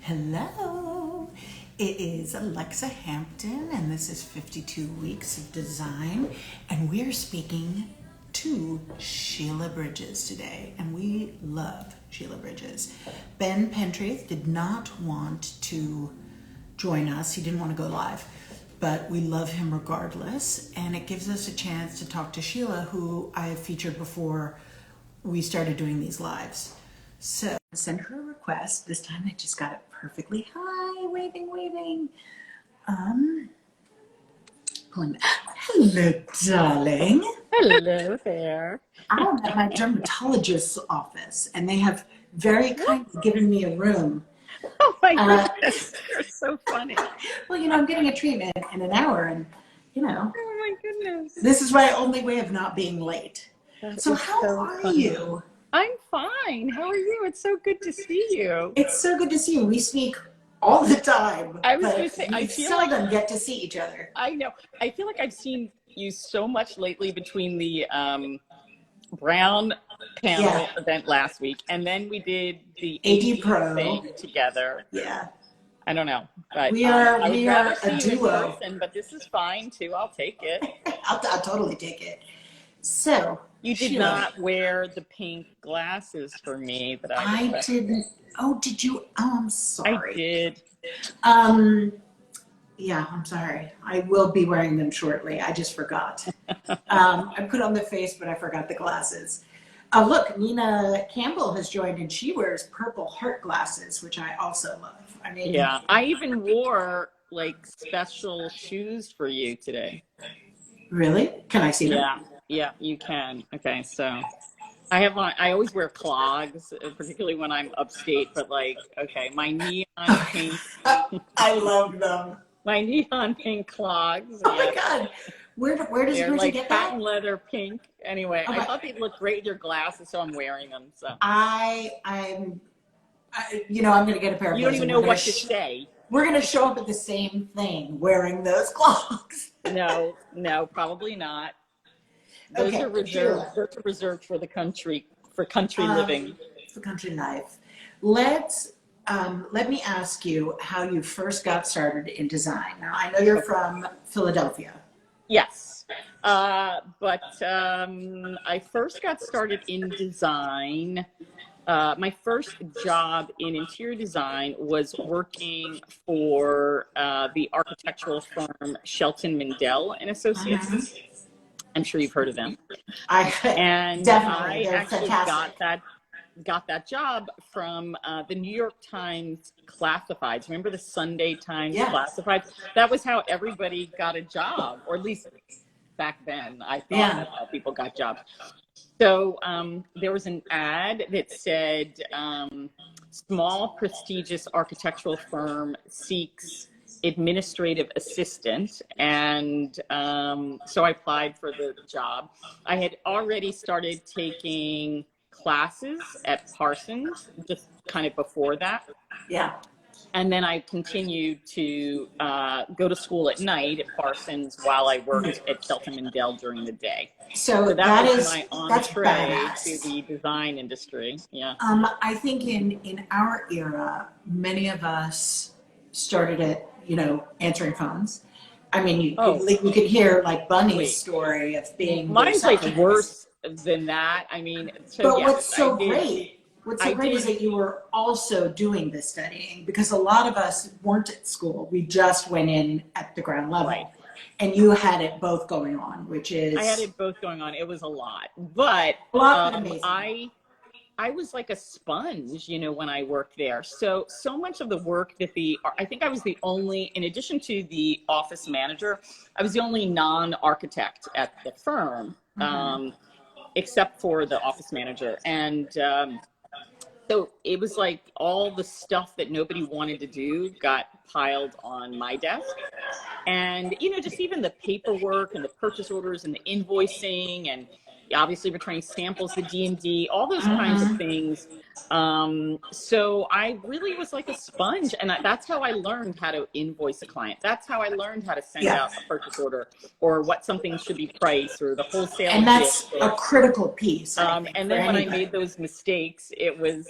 Hello, it is Alexa Hampton, and this is 52 Weeks of Design, and we're speaking to Shelia Bridges today, and we love Shelia Bridges. Ben Pentreath did not want to join us, he didn't want to go live, but we love him regardless, and it gives us a chance to talk to Shelia, who I have featured before we started doing these lives. So send her a request. This time I just got it perfectly. Hi, waving. Pulling. Hello, darling. Hello there. I'm at my dermatologist's office, and they have very kindly given me a room. Oh my goodness, you're so funny. Well, I'm getting a treatment in an hour, and Oh my goodness. this is my only way of not being late. So how so are funny. you? I'm fine. How are you? It's so good to see you. It's so good to see you. We speak all the time. I was but going to say, we I feel seldom get to see each other. I know. I feel like I've seen you so much lately between the Brown panel event last week, and then we did the AD Pro thing together. Yeah. I don't know, but We are I would rather a see you duo. in person, but this is fine too. I'll take it. I'll totally take it. So You did not wear the pink glasses for me that I didn't. Oh, did you? Oh, I'm sorry. I did. Yeah, I'm sorry. I will be wearing them shortly. I just forgot. I put on the face, but I forgot the glasses. Look, Nina Campbell has joined, and she wears purple heart glasses, which I also love. I mean, yeah, I even wore like special shoes for you today. Really? Can I see them? Yeah, you can. Okay, so I have I always wear clogs, particularly when I'm upstate, but like, okay, my neon pink. I love them. My neon pink clogs. Oh my God. Where does They're like get patent that? leather pink. Anyway, Okay. I thought they'd look great with your glasses, so I'm wearing them. So I'm going to get a pair of you those. don't even know what to say. We're going to show up at the same thing wearing those clogs. No, probably not. Those are reserved. Those are reserved for the country, for country living. For country life. Let me ask you how you first got started in design. Now, I know you're from Philadelphia. Yes, but I first got started in design. My first job in interior design was working for the architectural firm Shelton Mindell and Associates. Mm-hmm. I'm sure you've heard of them. I actually got that job from the New York Times Classifieds. Remember the Sunday Times Classifieds? That was how everybody got a job, or at least back then I thought that's how people got jobs. So there was an ad that said, small prestigious architectural firm seeks administrative assistant, and so I applied for the job. I had already started taking classes at Parsons just kind of before that. Yeah. And then I continued to go to school at night at Parsons while I worked at Shelton Mindell during the day. So that was is my entree to the design industry. Yeah. I think in our era, many of us started at answering phones. I mean, you could hear like Bunny's story of being. Mine's like worse than that. I mean, but what's so great is that you were also doing this studying, because a lot of us weren't at school. We just went in at the ground level. Right. And you had it both going on, which is... I had it both going on. It was a lot. But I was like a sponge, when I worked there. So much of the work that I think I was the only, in addition to the office manager, I was the only non-architect at the firm, except for the office manager. And so it was like all the stuff that nobody wanted to do got piled on my desk. And, just even the paperwork and the purchase orders and the invoicing and obviously returning samples, the D&D, all those kinds of things. So I really was like a sponge, and that's how I learned how to invoice a client. That's how I learned how to send out a purchase order, or what something should be priced, or the wholesale. And that's a critical piece. And then when I made those mistakes, it was,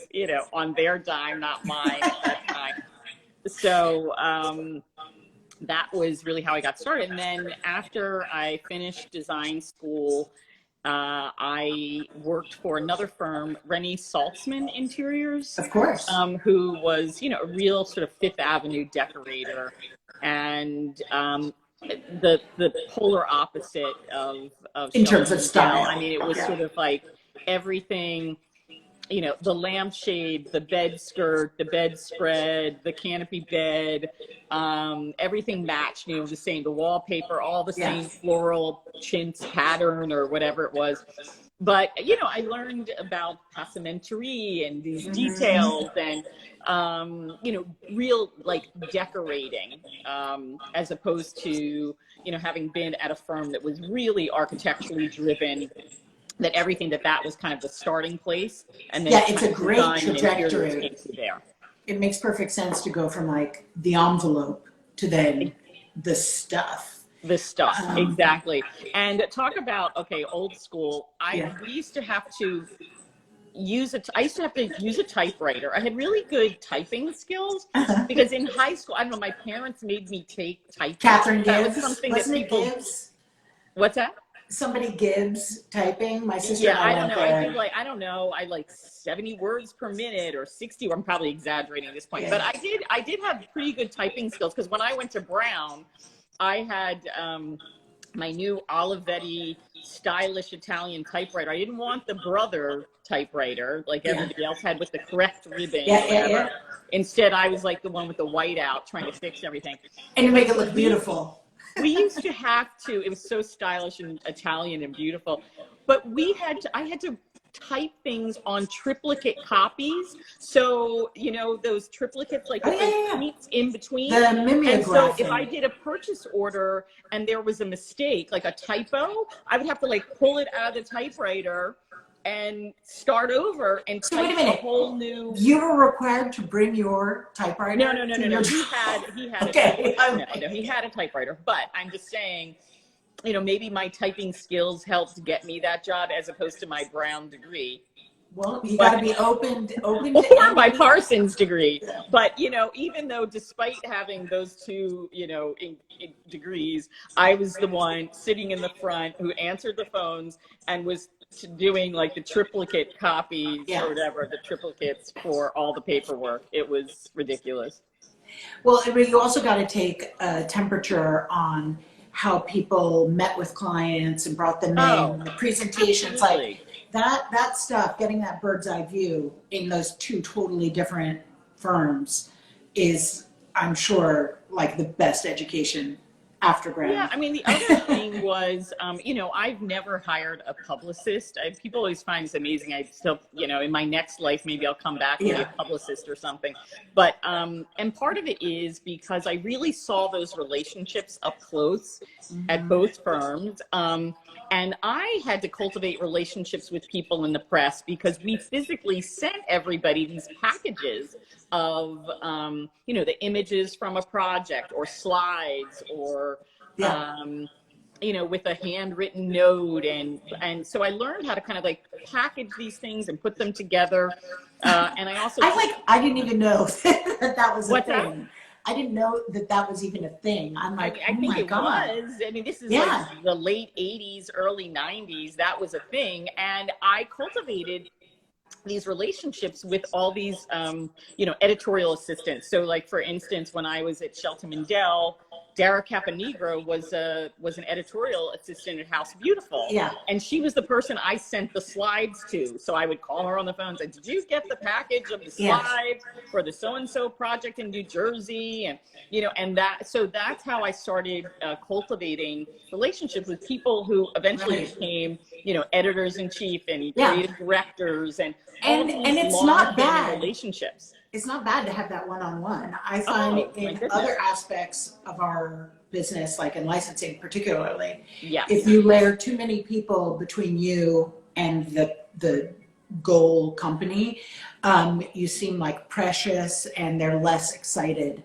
on their dime, not mine at that time. So that was really how I got started. And then after I finished design school, I worked for another firm, Rennie Saltzman Interiors, Of course. who was, a real sort of Fifth Avenue decorator, and the polar opposite of In terms Shelton of and style. Dell. I mean, it was sort of like everything. The lampshade, the bed skirt, the bedspread, the canopy bed, everything matched, the same, the wallpaper, all the same floral chintz pattern or whatever it was. But, I learned about passementerie and these details and, real like decorating, as opposed to, having been at a firm that was really architecturally driven, that everything that was kind of the starting place, and then it's a great trajectory. There, it makes perfect sense to go from like the envelope to then the stuff. Exactly. And talk about old school. We used to have to use a typewriter. I had really good typing skills because in high school, I don't know, my parents made me take typing. Catherine that Gibbs, was something wasn't that people. It Gibbs? What's that? Somebody Gibbs typing. My sister. Yeah, I don't know. I don't know. I like 70 words per minute or 60. I'm probably exaggerating at this point, but I did have pretty good typing skills because when I went to Brown, I had my new Olivetti stylish Italian typewriter. I didn't want the Brother typewriter like everybody else had with the correct ribbon. Instead, I was like the one with the white out trying to fix everything. And to make it look beautiful. We used to have to, it was so stylish and Italian and beautiful, but I had to type things on triplicate copies. So, those triplicates, like those tweets in between. The mimeograph. And so if I did a purchase order and there was a mistake, like a typo, I would have to like pull it out of the typewriter and start over and type a whole new. You were required to bring your typewriter? No. He had okay. He had a typewriter, but I'm just saying, maybe my typing skills helped get me that job as opposed to my Brown degree. Well, you got to be open or my Parsons degree. But, even though despite having those two, in degrees, I was the one sitting in the front who answered the phones and was doing like the triplicate copies or whatever, the triplicates for all the paperwork. It was ridiculous. Well, you also got to take a temperature on how people met with clients and brought them in, the presentations, absolutely. Like that stuff, getting that bird's eye view in those two totally different firms is, I'm sure, like the best education after grad. Yeah, I mean, the other thing was, I've never hired a publicist. People always find this amazing. I still, in my next life, maybe I'll come back and be a publicist or something. But, and part of it is because I really saw those relationships up close at both firms. And I had to cultivate relationships with people in the press because we physically sent everybody these packages of, the images from a project or slides or, with a handwritten note. And so I learned how to kind of like package these things and put them together. And I also, I didn't even know that was a What's thing. That? I didn't know that was even a thing. I'm like, I think it God. was. I mean, this is like the late 80s, early 90s. That was a thing. And I cultivated these relationships with all these, editorial assistants. So like, for instance, when I was at Shelton and Dell, Dara Caponegro was an editorial assistant at House Beautiful. Yeah. And she was the person I sent the slides to. So I would call her on the phone and say, did you get the package of the slides for the so-and-so project in New Jersey? And, so that's how I started cultivating relationships with people who eventually became, editors-in-chief and creative directors and it's not bad. Relationships. It's not bad to have that one-on-one. I find in other aspects of our business, like in licensing particularly, if you layer too many people between you and the goal company, you seem like precious and they're less excited,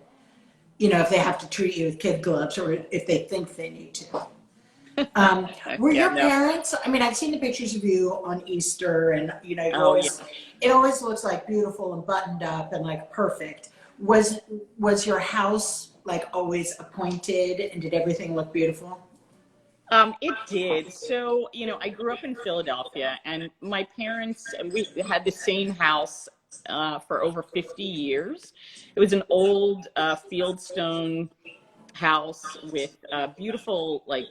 if they have to treat you with kid gloves or if they think they need to. Were your parents, I mean, I've seen the pictures of you on Easter and, it always looks like beautiful and buttoned up and like perfect. Was was your house like always appointed, and did everything look beautiful? It did. So, I grew up in Philadelphia, and my parents, we had the same house for over 50 years. It was an old fieldstone house with a beautiful, like,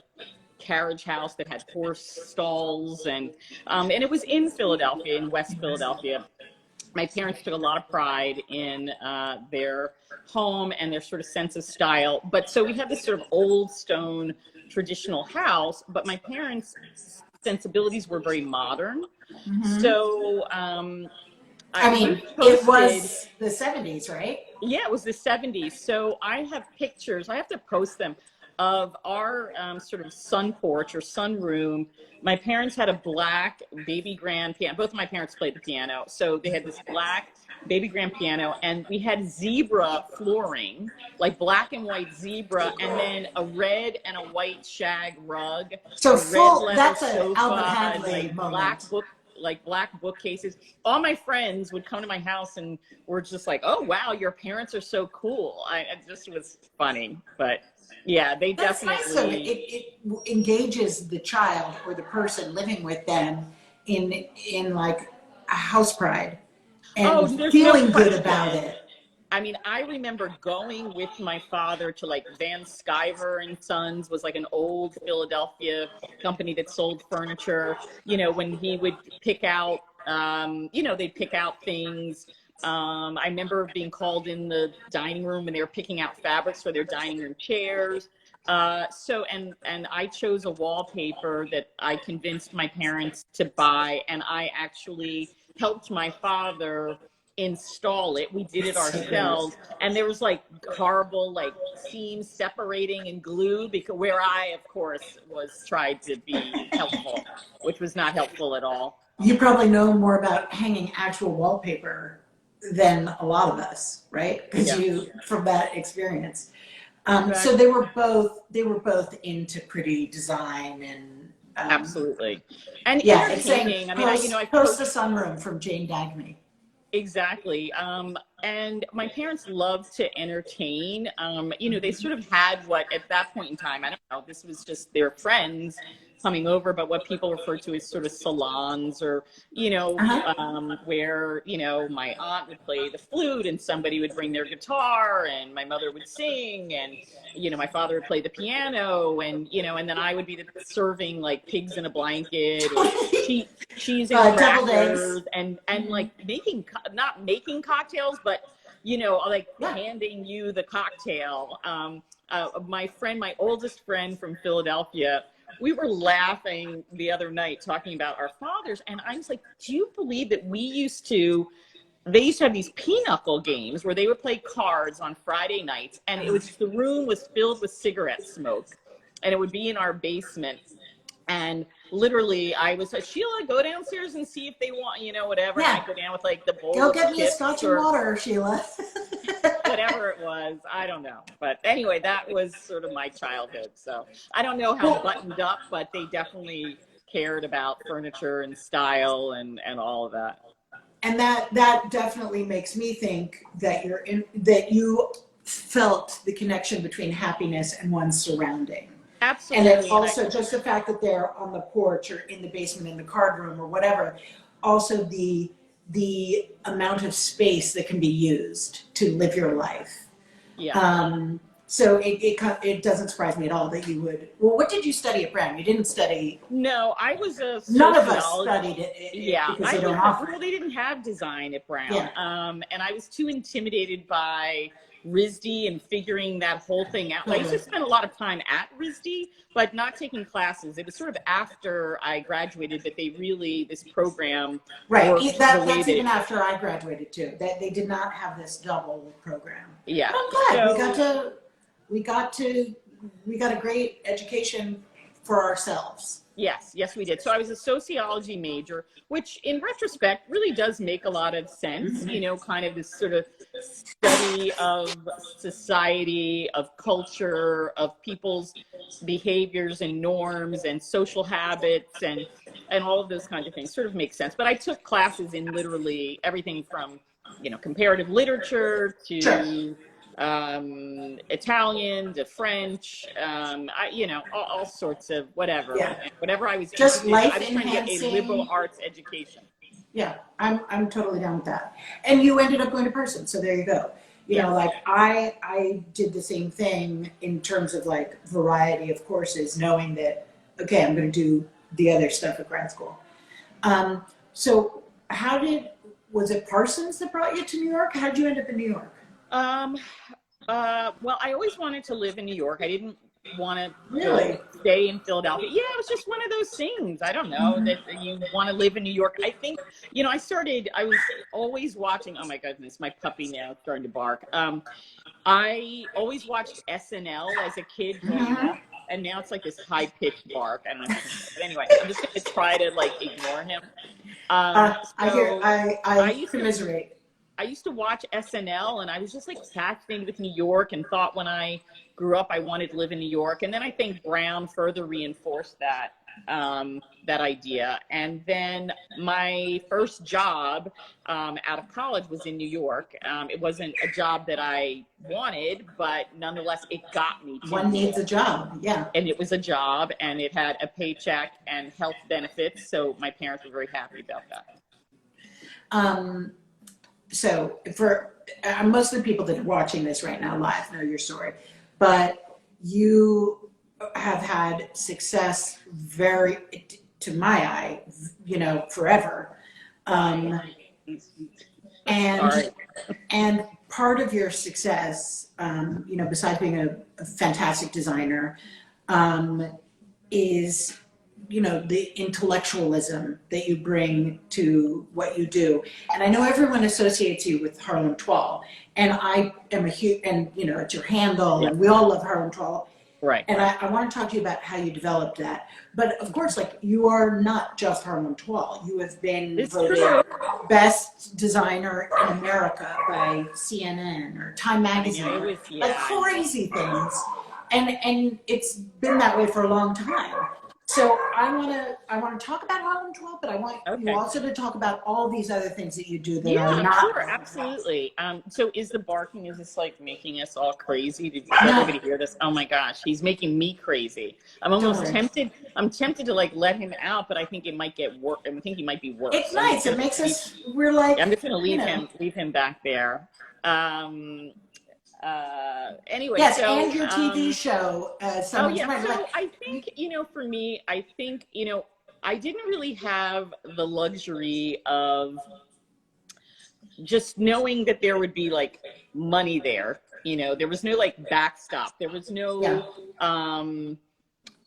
carriage house that had horse stalls, and it was in Philadelphia, in West Philadelphia. My parents took a lot of pride in their home and their sort of sense of style. But so we have this sort of old stone traditional house, but my parents' sensibilities were very modern. Mm-hmm. So I we mean, it posted, was the 70s, right? yeah, it was the 70s. So I have pictures, I have to post them, of our sort of sun porch or sunroom. My parents had a black baby grand piano. Both of my parents played the piano. So they had this black baby grand piano, and we had zebra flooring, like black and white zebra, and then a red and a white shag rug, So a red full, leather that's an Albert sofa, Hadley moment. like black bookcases. All my friends would come to my house and were just like, "Oh wow, your parents are so cool." It just was funny, but yeah, they That's nice though. definitely. It engages the child or the person living with them in like a house pride Oh, and there's no feeling good about question. it. I mean, I remember going with my father to, like, Van Sciver and Sons was like an old Philadelphia company that sold furniture. When he would pick out, they'd pick out things. I remember being called in the dining room and they were picking out fabrics for their dining room chairs. And I chose a wallpaper that I convinced my parents to buy, and I actually helped my father install it. We did it That's so great. ourselves, and there was like horrible like seams separating and glue, because where I, of course, was tried to be helpful, which was not helpful at all. You probably know more about hanging actual wallpaper than a lot of us, right? Because Yeah, you from that experience. So exactly. they were both into pretty design and Absolutely. And yeah, it's saying entertaining. I mean, I've post a coached. sunroom from Jane Dagny. Exactly. And my parents loved to entertain. They sort of had what, at that point in time, I don't know, this was just their friends coming over, but what people refer to as sort of salons, or, Uh-huh. where, my aunt would play the flute and somebody would bring their guitar and my mother would sing, and, my father would play the piano, and then I would be serving like pigs in a blanket, or cheese and Deviled eggs. crackers, and like not making cocktails, but like Yeah. handing you the cocktail. My oldest friend from Philadelphia, we were laughing the other night talking about our fathers, and I was like, do you believe that they used to have these pinochle games where they would play cards on Friday nights, and the room was filled with cigarette smoke, and it would be in our basement. And literally, I was like, Sheila, go downstairs and see if they want, whatever. And Yeah. I'd go down with like the bowl Go of get me a chips scotch and or water, Sheila. whatever it was. I don't know. But anyway, that was sort of my childhood. So I don't know how Well, buttoned up, but they definitely cared about furniture and style and all of that. and that definitely makes me think that that you felt the connection between happiness and one's surrounding. And it Absolutely. also just the fact that they're on the porch or in the basement in the card room or whatever, also the amount of space that can be used to live your life. Yeah. So it doesn't surprise me at all that you would. Well, what did you study at Brown? You didn't study. No, I was a None of us sociologist. studied it Yeah, because they don't offer well, it. they didn't have design at Brown. Yeah. And I was too intimidated by RISD and figuring that whole thing out. I used to spend a lot of time at RISD, but not taking classes. It was sort of after I graduated that this program Right. worked the way That's that even after I graduated too. That they did not have this double program. yeah. But I'm glad So we got a great education for ourselves. yes, we did. So I was a sociology major, which in retrospect really does make a lot of sense, kind of this sort of study of society, of culture, of people's behaviors and norms and social habits and all of those kinds of things sort of makes sense. But I took classes in literally everything from comparative literature Sure. to Italian to French, all sorts of whatever, Yeah. and whatever I was Just interested in. life I was trying to get a liberal enhancing. arts education. Yeah, I'm totally down with that. And you ended up going to Person, so there you go. Yes. Like I did the same thing in terms of like variety of courses, knowing that okay, I'm going to do the other stuff at grad school. So was it Parsons that brought you to New York? How did you end up in New York? Well, I always wanted to live in New York. I didn't want to Really? stay in Philadelphia. Yeah, it was just one of those things. I don't know that you want to live in New York. I think, I was always watching, oh my goodness, my puppy now is starting to bark. I always watched SNL as a kid growing up, and now it's like this high-pitched bark. I don't know if you can hear it, but anyway, I'm just going to try to like ignore him. I commiserate. I used to watch SNL, and I was just like fascinated with New York, and thought when I grew up I wanted to live in New York. And then I think Brown further reinforced that idea. And then my first job out of college was in New York. It wasn't a job that I wanted, but nonetheless it got me to One needs a job, yeah. And it was a job, and it had a paycheck and health benefits, so my parents were very happy about that. So for most of the people that are watching this right now live know your story, but you have had success to my eye, forever. And part of your success, besides being a fantastic designer, is the intellectualism that you bring to what you do. And I know everyone associates you with Harlem 12, and I am a huge, and it's your handle, and we all love Harlem 12. Right. And I want to talk to you about how you developed that. But of course, like, you are not just Harlem 12. You have been voted best designer in America by CNN or Time Magazine, like crazy things. And it's been that way for a long time. So I want to talk about Harlem 12, but I want you also to talk about all these other things that you do that are not. Sure, absolutely. So is the barking, is this like making us all crazy? Did everybody hear this? Oh my gosh, he's making me crazy. I'm almost tempted. I'm tempted to like let him out, but I think it might get worse. I think he might be worse. It's nice. It makes us. We're like. I'm just going to leave him back there. Anyway, yes, and your TV show. So I think, for me, I didn't really have the luxury of just knowing that there would be like money there. There was no like backstop. There was no another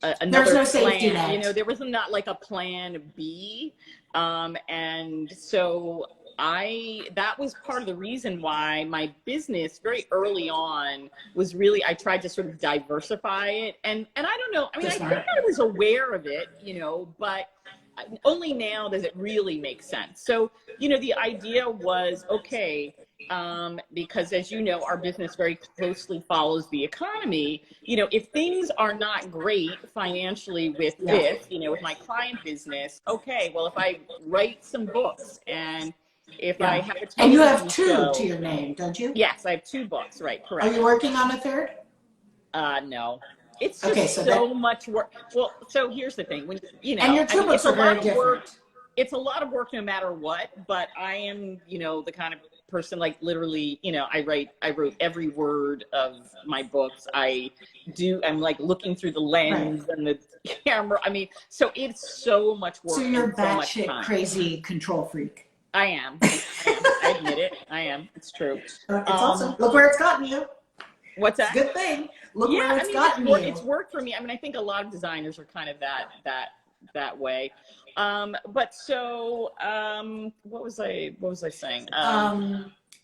no plan. Safety net. There was not like a plan B. And so that was part of the reason why my business very early on was really, I tried to sort of diversify it. And I don't know, I mean, I think I was aware of it, but only now does it really make sense. So, the idea was, okay, because as you know, our business very closely follows the economy. If things are not great financially with this, with my client business, okay, well, if I write some books and if I have a television and you have two show, to your name, don't you? Yes, I have 2 books, right, correct. Are you working on a third? No. It's just so much work. Well, so here's the thing. And your 2 books are very different. It's a lot of work no matter what, but I am, the kind of person, like, literally, I wrote every word of my books. I'm like looking through the lens and the camera. I mean, so it's so much work. So you're batshit crazy control freak. I am. I admit it. I am. It's true. It's awesome. Look where it's gotten you. What's that? Good thing. Look where it's gotten you. It's worked for me. I mean, I think a lot of designers are kind of that way. But so, what was I saying?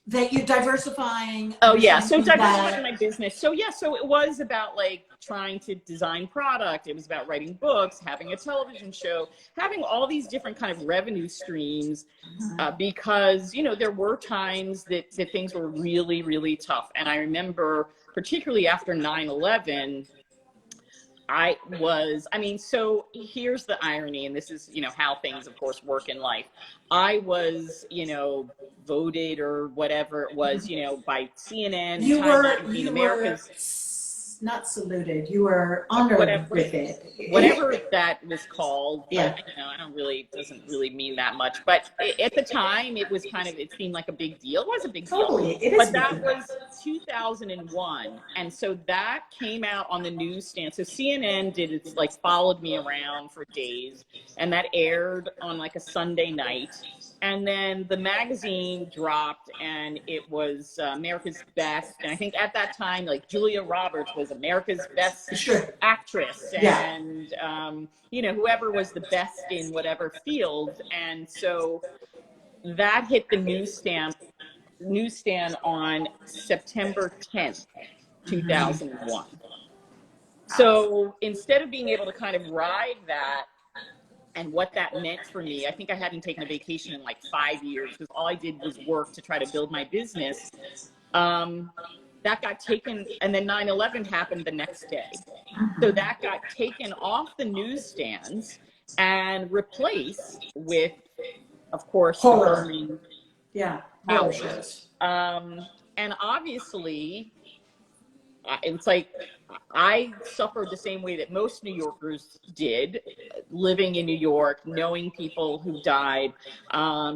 That you're diversifying. Oh yeah, so diversifying my business. So yeah, so it was about like trying to design product. It was about writing books, having a television show, having all these different kind of revenue streams, because there were times that things were really, really tough. And I remember, particularly after 9/11, I mean, so here's the irony, and this is, how things, of course, work in life. I was, voted or whatever it was, by CNN and Time Magazine, America's not saluted. You were honored with it. Whatever that was called. Yeah. But, I don't really, doesn't really mean that much. But at the time, it was it seemed like a big deal. It was a big deal. Totally. It is. But that was 2001. And so that came out on the newsstand. So CNN did, it's like followed me around for days. And that aired on like a Sunday night. And then the magazine dropped, and it was America's Best. And I think at that time, like Julia Roberts was America's Best actress, and whoever was the best in whatever field. And so that hit the newsstand on September 10th, 2001. So instead of being able to kind of ride that, and what that meant for me, I think I hadn't taken a vacation in like 5 years, because all I did was work to try to build my business. That got taken, and then 9/11 happened the next day. So that got taken off the newsstands and replaced with, of course, horror shows. And obviously, it's like I suffered the same way that most New Yorkers did, living in New York, knowing people who died,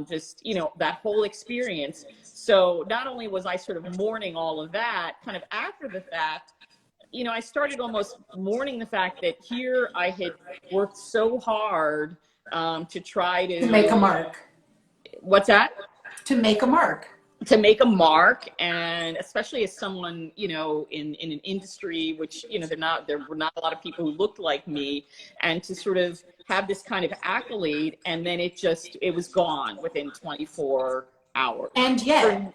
just, that whole experience. So not only was I sort of mourning all of that, kind of after the fact, I started almost mourning the fact that here I had worked so hard to try to make a mark. What's that? To make a mark. To make a mark, and especially as someone, in an industry which, there were not a lot of people who looked like me, and to sort of have this kind of accolade, and then it was gone within 24 hours. And yet,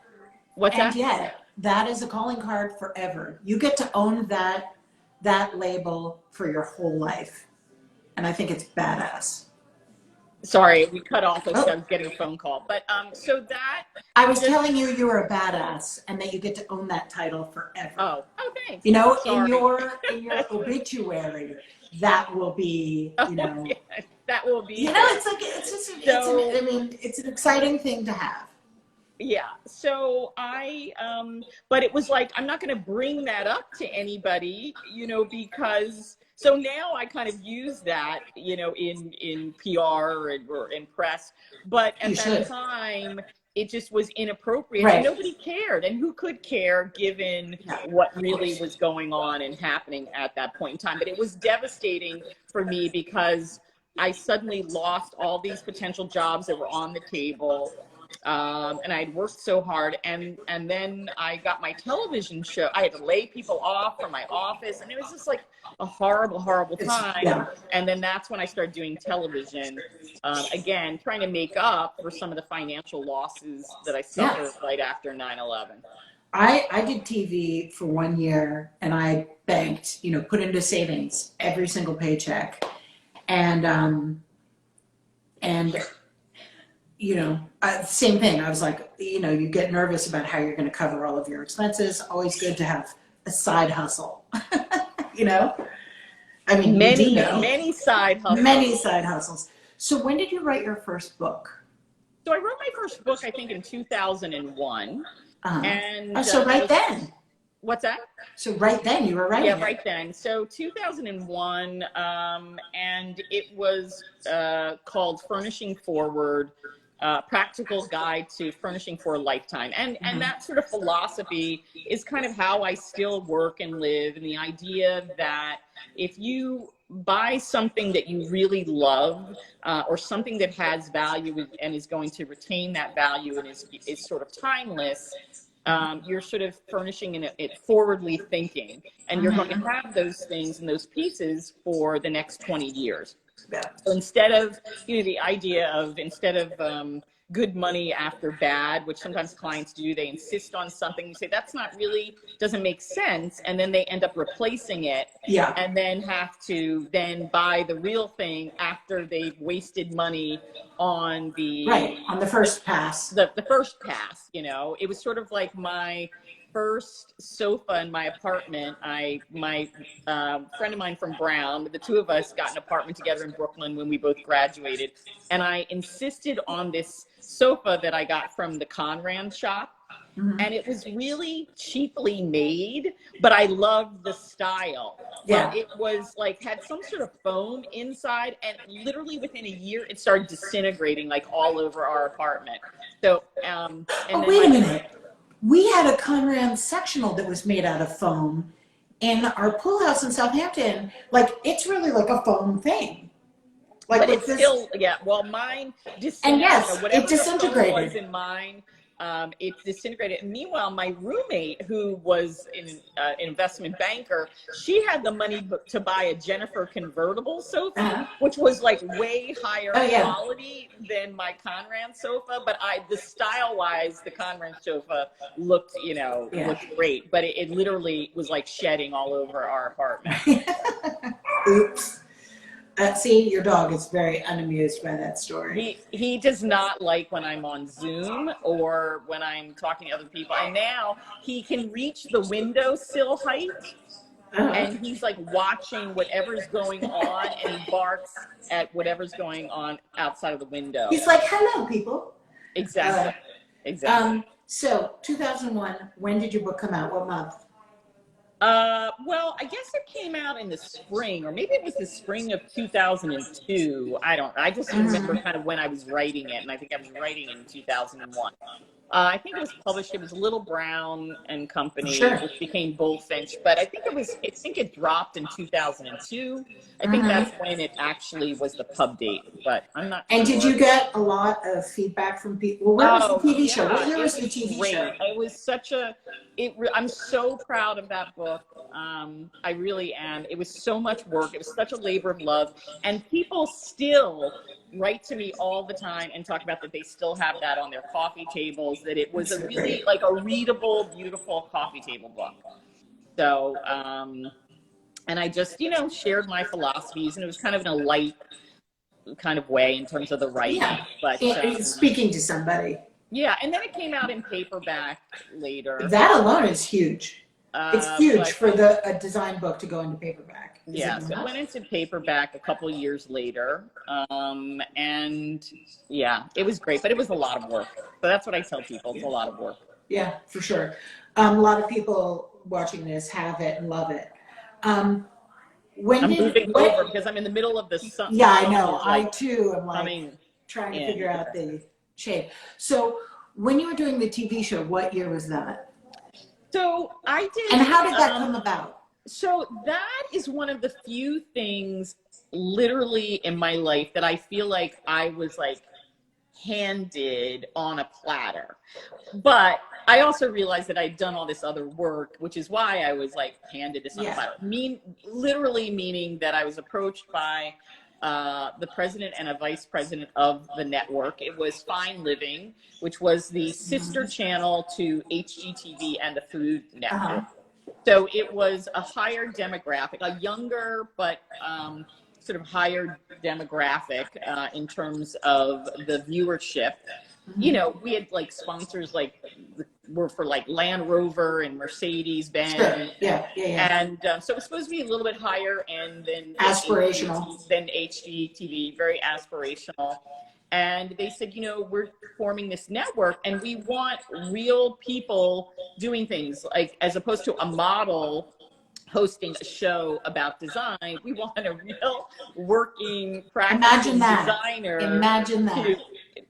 yet, that is a calling card forever. You get to own that label for your whole life. And I think it's badass. Sorry, we cut off as I was getting a phone call. But so that I was telling you were a badass, and that you get to own that title forever. Oh, thanks. In your obituary, that will be, that will be. It's an exciting thing to have. Yeah. So but it was like, I'm not going to bring that up to anybody, because. So now I kind of use that, in PR or in press, but at that time it just was inappropriate, and nobody cared. And who could care given what really was going on and happening at that point in time? But it was devastating for me, because I suddenly lost all these potential jobs that were on the table. And I'd worked so hard, and then I got my television show. I had to lay people off from my office, and it was just like a horrible, horrible time. And then that's when I started doing television, again, trying to make up for some of the financial losses that I suffered right after 9/11. I did TV for 1 year, and I banked, put into savings every single paycheck, and same thing. I was like, you get nervous about how you're going to cover all of your expenses. Always good to have a side hustle. I mean, many side hustles. Many side hustles. So when did you write your first book? So I wrote my first book, I think, in 2001. And so right then. What's that? So right then you were writing. Yeah, right then. So 2001, and it was called Furnishing Forward. Practical Guide to Furnishing for a Lifetime. And that sort of philosophy is kind of how I still work and live, and the idea that if you buy something that you really love, or something that has value and is going to retain that value and is sort of timeless, you're sort of furnishing it forwardly thinking, and you're going to have those things and those pieces for the next 20 years. So instead of, the idea of, instead of good money after bad, which sometimes clients do, they insist on something, you say that's not really, doesn't make sense, and then they end up replacing it, and then have to then buy the real thing after they've wasted money on the on the first pass. The first pass, it was sort of like my first sofa in my apartment, my friend of mine from Brown, the two of us got an apartment together in Brooklyn when we both graduated. And I insisted on this sofa that I got from the Conran shop. Mm-hmm. And it was really cheaply made, but I loved the style. Yeah. But it was like, had some sort of foam inside, and literally within a year, it started disintegrating like all over our apartment. So, and wait a minute. We had a Conran sectional that was made out of foam in our pool house in Southampton. Like, it's really like a foam thing. Like, but it's still, yeah, well, mine disintegrated. And yes, whatever it disintegrated. The foam was in mine, it disintegrated. And meanwhile, my roommate, who was an investment banker, she had the money to buy a Jennifer convertible sofa, which was like way higher quality than my Conran sofa. But the style-wise, the Conran sofa looked, looked great. But it literally was like shedding all over our apartment. Oops. See, your dog is very unamused by that story. He does not like when I'm on Zoom or when I'm talking to other people. And now he can reach the windowsill height, and he's like watching whatever's going on, and he barks at whatever's going on outside of the window. He's like, hello, people. Exactly. Exactly. So 2001, when did your book come out? What month? Well, I guess it came out in the spring, or maybe it was the spring of 2002. I just remember kind of when I was writing it, and I think I was writing in 2001. I think it was published, it was Little Brown and Company, which became Bullfinch, but I think it dropped in 2002. I think that's when it actually was the pub date, but I'm not sure. And did you get a lot of feedback from people? Where was the TV show? What year was the TV show? It was I'm so proud of that book. I really am. It was so much work. It was such a labor of love. And people still write to me all the time and talk about that they still have that on their coffee tables, that it was a really like a readable, beautiful coffee table book. So, and I just, shared my philosophies, and it was kind of in a light kind of way in terms of the writing. Yeah. But speaking to somebody. Yeah, and then it came out in paperback later. That alone is huge. It's huge for a design book to go into paperback. Yeah, so it went into paperback a couple years later. And yeah, it was great, but it was a lot of work. So that's what I tell people. It's a lot of work. Yeah, for sure. A lot of people watching this have it and love it. I'm moving over because I'm in the middle of the sun. Yeah, I know. I too am trying to figure out the shape. So when you were doing the TV show, what year was that? So I did. And how did that come about? So that is one of the few things literally in my life that I feel like I was like handed on a platter. But I also realized that I'd done all this other work, which is why I was like handed this on a platter. Literally meaning that I was approached by the president and a vice president of the network. It was Fine Living, which was the sister channel to HGTV and the Food Network. So it was a higher demographic, a younger but sort of higher demographic in terms of the viewership. We had like sponsors were for like Land Rover and Mercedes Benz. Sure. Yeah. And so it was supposed to be a little bit higher and then aspirational than HGTV, very aspirational. And they said, we're forming this network and we want real people doing things, like as opposed to a model hosting a show about design. We want a real working, practicing designer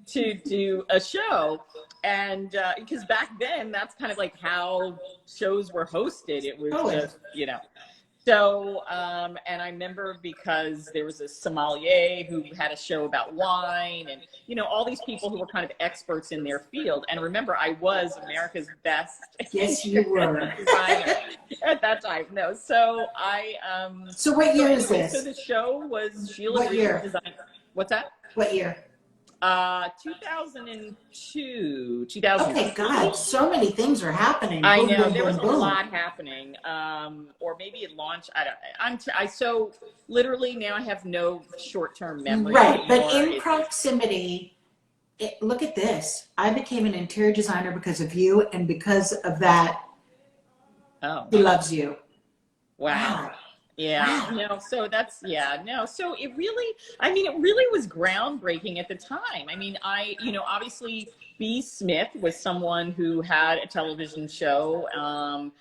to do a show. And because back then, that's kind of like how shows were hosted. It was just, So, and I remember because there was a sommelier who had a show about wine and, all these people who were kind of experts in their field. And remember, I was America's best designer at that time. No, so So what year is this? So the show was Shelia Bridges Design. What's that? What year? 2002. Okay, God, so many things are happening. I know there was a lot happening. Or maybe it launched. So literally now I have no short-term memory. Right, but in proximity, look at this. I became an interior designer because of you, and because of that Oh, He loves you. wow. Wow. Yeah, Wow. no, so that's, yeah, no, so it really, I mean, it really was groundbreaking at the time. I mean, obviously B. Smith was someone who had a television show, and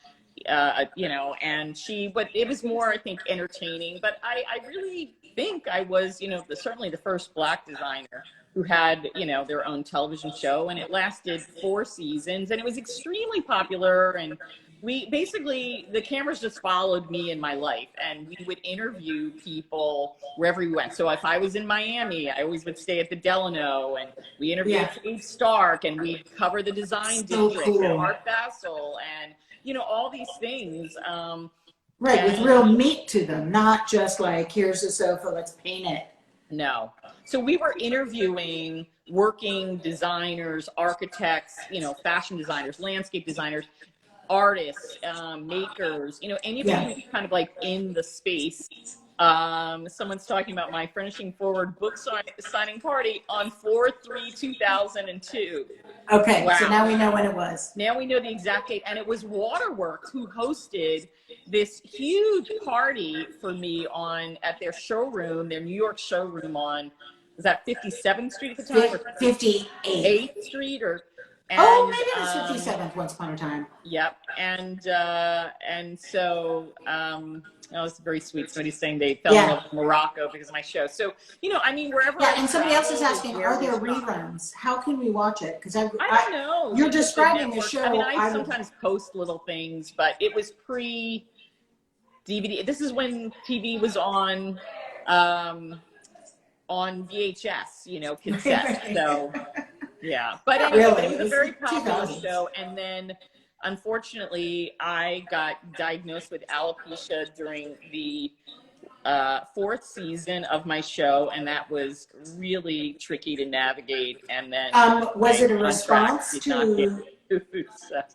but it was more, I think, entertaining. But I really think I was, certainly the first Black designer who had, their own television show, and it lasted 4 seasons, and it was extremely popular. And we basically, the cameras just followed me in my life, and we would interview people wherever we went. So if I was in Miami, I always would stay at the Delano, and we interviewed Kate Stark, and we'd cover the design So district and cool. Art Basel, and all these things. Right, with real meat to them, not just like, here's a sofa, let's paint it. No. So we were interviewing working designers, architects, fashion designers, landscape designers, artists, makers, anybody who's kind of like in the space. Someone's talking about my Furnishing Forward book signing party on 4/3/2002. Okay, Wow. so now we know when it was. Now we know the exact date, and it was Waterworks who hosted this huge party for me at their showroom, their New York showroom on, was that 57th Street at the time? Or 58th. 8th Street, maybe it was 57th once upon a time. Yep, and so it's very sweet. Somebody's saying they fell in love with Morocco because of my show. So wherever. Yeah, and somebody else is asking, are there reruns? How can we watch it? Because I don't know. You're describing a show. I sometimes post little things, but it was pre-DVD. This is when TV was on VHS, cassette. So yeah, but anyway, it was a very popular show, and then. Unfortunately, I got diagnosed with alopecia during the 4th season of my show, and that was really tricky to navigate. And then, was it a response to?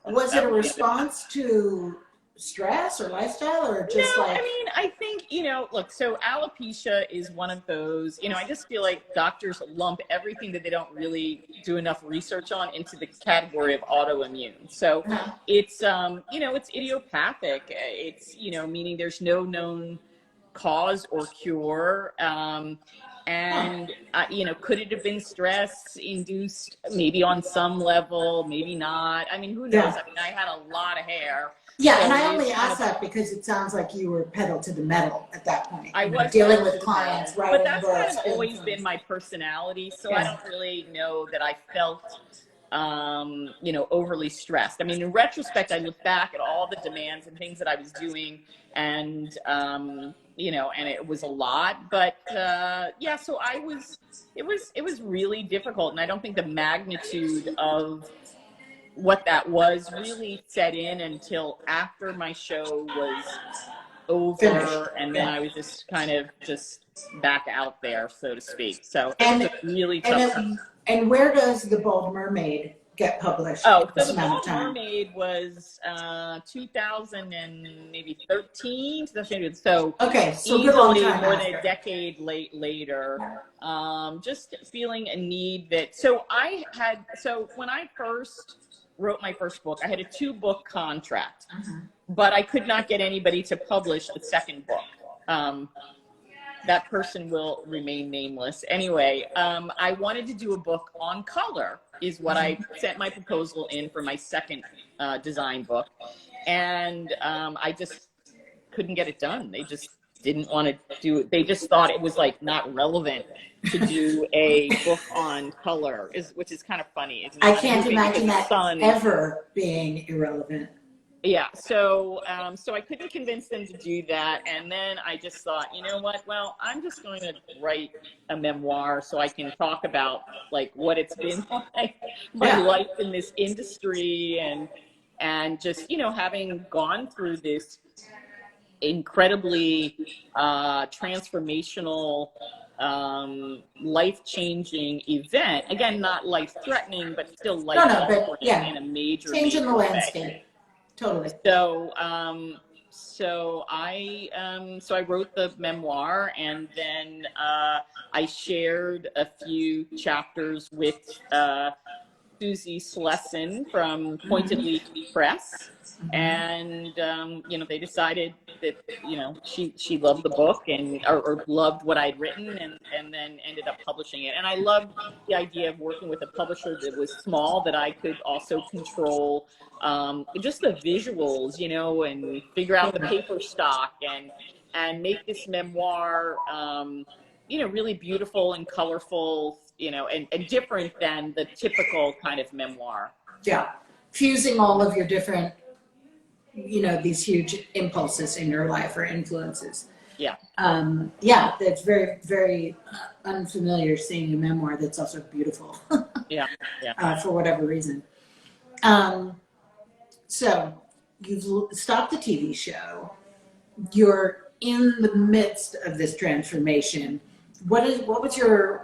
Was it a response to stress or lifestyle, or just I think, look, so alopecia is one of those, I just feel like doctors lump everything that they don't really do enough research on into the category of autoimmune. So it's, it's idiopathic. It's, meaning there's no known cause or cure. Could it have been stress induced? Maybe on some level, maybe not. I mean, who knows? I had a lot of hair. Yeah, so and I only asked that because it sounds like you were pedal to the metal at that point. I was dealing with clients, right? But that's kind of always been my personality, so I don't really know that I felt, overly stressed. I mean, in retrospect, I look back at all the demands and things that I was doing, and and it was a lot. But so it was really difficult, and I don't think the magnitude of what that was really set in until after my show was over, and then I was just kind of back out there, so to speak. So it was a really tough time. And where does The Bold Mermaid get published? So The Bold Mermaid was 2013. So easily more than a decade later. Just feeling a need that. So when I first wrote my first book, I had a 2-book contract, but I could not get anybody to publish the second book. That person will remain nameless. Anyway, I wanted to do a book on color, is what I sent my proposal in for my second design book. And I just couldn't get it done. They just didn't want to do it. They just thought it was not relevant to do a book on color, which is kind of funny. I can't imagine that ever being irrelevant. Yeah, so I couldn't convince them to do that, and then I just thought, you know what? Well, I'm just going to write a memoir so I can talk about what it's been like, my life in this industry, and just having gone through this incredibly transformational, life-changing event. Again, not life-threatening, but still life-altering in a major changing the landscape. Way. Totally. So I wrote the memoir, and then I shared a few chapters with Susie Slesson from Pointed Leaf Press. And, they decided that, she loved the book and, or loved what I'd written and then ended up publishing it. And I loved the idea of working with a publisher that was small, that I could also control, just the visuals, and figure out the paper stock and make this memoir, really beautiful and colorful, and different than the typical kind of memoir. Yeah. Fusing all of your different, these huge impulses in your life or influences. Yeah. That's very, very unfamiliar seeing a memoir that's also beautiful. Yeah. For whatever reason. So you've stopped the TV show. You're in the midst of this transformation. What was your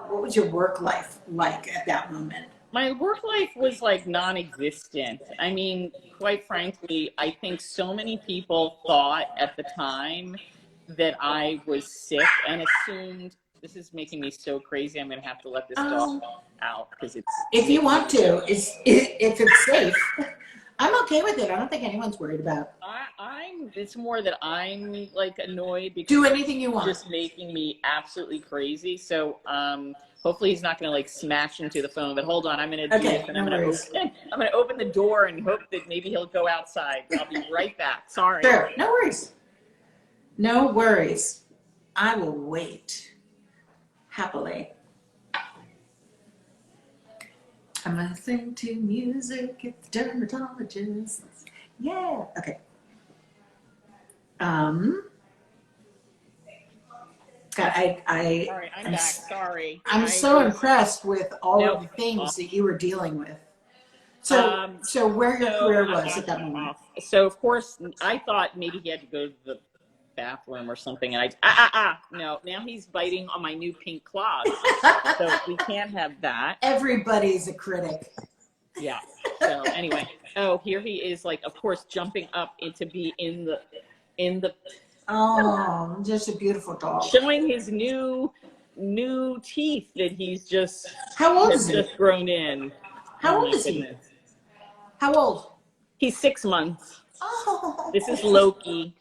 work life like at that moment? My work life was like non-existent. I mean, quite frankly, I think so many people thought at the time that I was sick and assumed, this is making me so crazy, I'm going to have to let this dog out because it's... If you want to, if it's safe, I'm okay with it. I don't think anyone's worried about. It's more that I'm like annoyed because... Do anything you want. It's just making me absolutely crazy. So, hopefully he's not going to like smash into the phone, but hold on, I'm going to do this and I'm going to open the door and hope that maybe he'll go outside. I'll be right back. Sorry. Sure. No worries. No worries. I will wait happily. I'm listening to music at the dermatologist. Yeah. Okay. God, All right, I'm back. Sorry. I'm so impressed with all of the things that you were dealing with. So where your career was at that moment. So of course I thought maybe he had to go to the bathroom or something, and no, now he's biting on my new pink claws. So we can't have that. Everybody's a critic. Yeah. So anyway, here he is, like, of course, jumping up to be in the Oh, just a beautiful dog. Showing his new teeth that he's just grown in. How old is he? How old? He's 6 months. Oh. This is Loki.